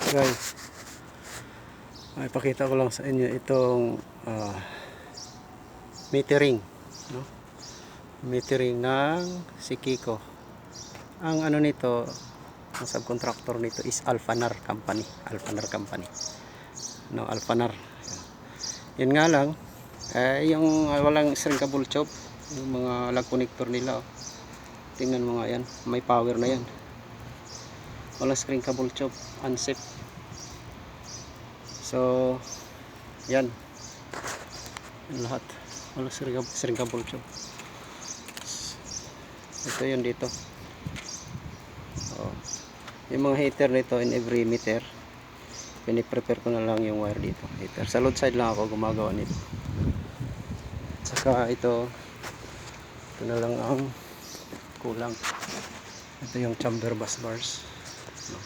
Guys, ay pakita ko lang sa inyo itong metering, no? Metering ng si Kiko. Ang ano nito, ang subcontractor nito is Alphanar Company. Alphanar Company. No, Alphanar. Yan nga lang, yung walang shrinkable tube, yung mga lag connector nila. Oh. Tingnan mo nga yan, may power na yan. Walang shrinkable tube, unsafe. So, yan. Yan lahat. Walang shrinkable tube. Ito yun dito. Oh. Yung mga heater nito in every meter, piniprepare ko na lang yung wire dito. Heater. Sa load side lang ako gumagawa nito. Saka ito na lang ang kulang. Ito yung chamber bus bars. No.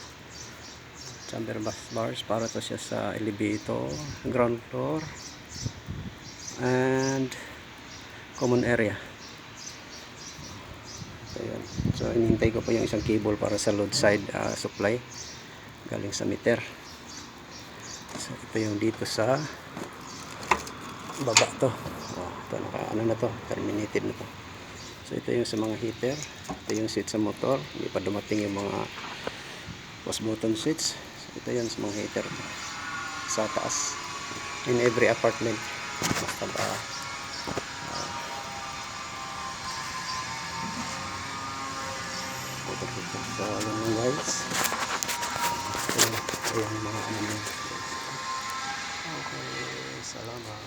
Chamber bus bars para to siya sa elevator, ground floor, and common area. Ayan. So inintay ko pa yung isang cable para sa load side supply galing sa meter. So ito yung dito sa baba to. Ito ano na to, terminated na to. So ito yung sa mga heater, ito yung switch sa motor, hindi pa dumating yung mga push button switch. So ito yan sa mga heater sa taas in every apartment. Basta ba so ayan guys, ayan mga ano. Okay, salamat.